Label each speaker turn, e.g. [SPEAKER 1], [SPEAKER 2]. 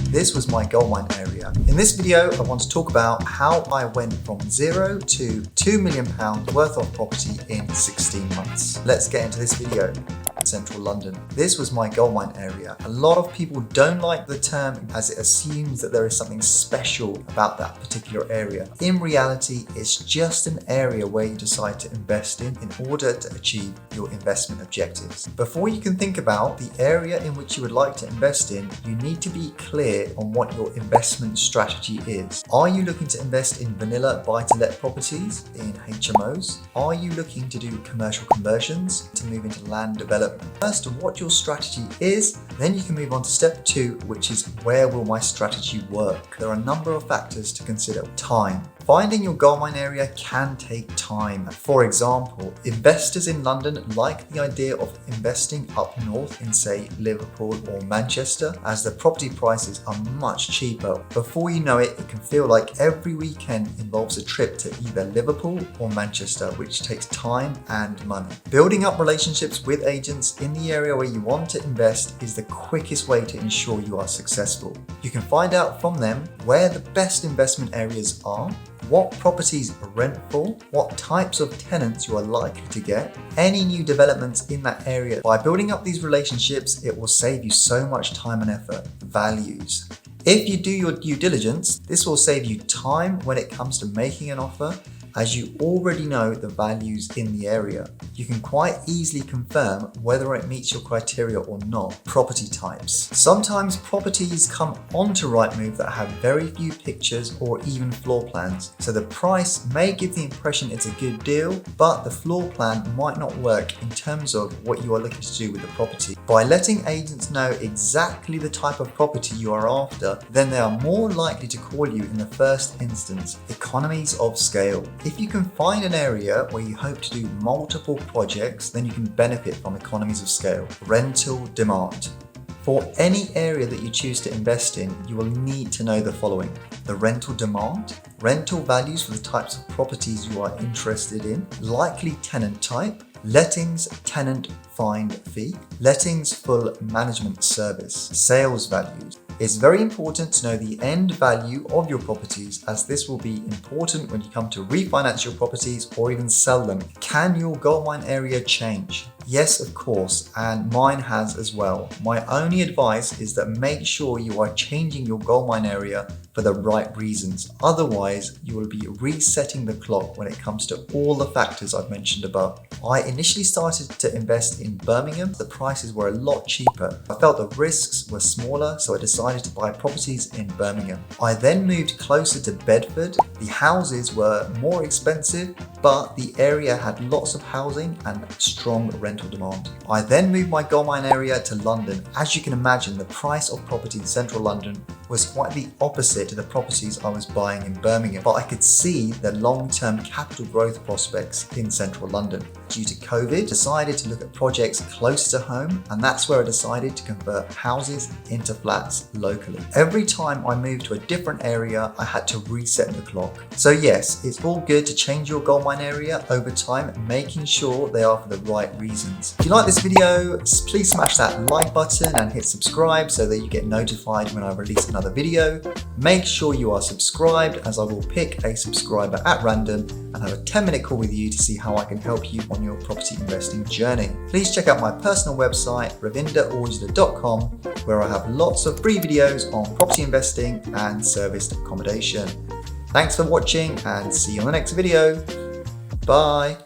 [SPEAKER 1] This was my goldmine area. In this video, I want to talk about how I went from zero to £2 million worth of property in 16 months. Let's get into this video. Central London. This was my goldmine area. A lot of people don't like the term as it assumes that there is something special about that particular area. In reality, it's just an area where you decide to invest in order to achieve your investment objectives. Before you can think about the area in which you would like to invest in, you need to be clear on what your investment strategy is. Are you looking to invest in vanilla buy-to-let properties, in HMOs? Are you looking to do commercial conversions, to move into land development? First, what your strategy is, then you can move on to step 2, which is where will my strategy work? There are a number of factors to consider. Time. Finding your goldmine area can take time. For example, investors in London like the idea of investing up north in, say, Liverpool or Manchester, as the property prices are much cheaper. Before you know it, it can feel like every weekend involves a trip to either Liverpool or Manchester, which takes time and money. Building up relationships with agents in the area where you want to invest is the quickest way to ensure you are successful. You can find out from them where the best investment areas are, what properties rent for, what types of tenants you are likely to get, any new developments in that area. By building up these relationships, it will save you so much time and effort. Values. If you do your due diligence, this will save you time when it comes to making an offer, as you already know the values in the area. You can quite easily confirm whether it meets your criteria or not. Property types. Sometimes properties come onto Rightmove that have very few pictures or even floor plans, so the price may give the impression it's a good deal, but the floor plan might not work in terms of what you are looking to do with the property. By letting agents know exactly the type of property you are after, then they are more likely to call you in the first instance. Economies of scale. If you can find an area where you hope to do multiple projects, then you can benefit from economies of scale. Rental demand. For any area that you choose to invest in, you will need to know the following: the rental demand, rental values for the types of properties you are interested in, likely tenant type, lettings tenant find fee, lettings full management service, sales values. It's very important to know the end value of your properties, as this will be important when you come to refinance your properties or even sell them. Can your goldmine area change? Yes, of course, and mine has as well. My only advice is that make sure you are changing your goldmine area for the right reasons. Otherwise, you will be resetting the clock when it comes to all the factors I've mentioned above. I initially started to invest in Birmingham. The prices were a lot cheaper. I felt the risks were smaller, so I decided to buy properties in Birmingham. I then moved closer to Bedford. The houses were more expensive, but the area had lots of housing and strong rental demand. I then moved my goldmine area to London. As you can imagine, the price of property in central London was quite the opposite to the properties I was buying in Birmingham, but I could see the long-term capital growth prospects in central London. Due to COVID, I decided to look at projects close to home, and that's where I decided to convert houses into flats locally. Every time I moved to a different area, I had to reset the clock. So yes, it's all good to change your goldmine area over time, making sure they are for the right reasons. If you like this video, please smash that like button and hit subscribe so that you get notified when I release another video. Make sure you are subscribed, as I will pick a subscriber at random and have a 10-minute call with you to see how I can help you on your property investing journey. Please check out my personal website, ravinderorjla.com, where I have lots of free videos on property investing and serviced accommodation. Thanks for watching and see you on the next video. Bye.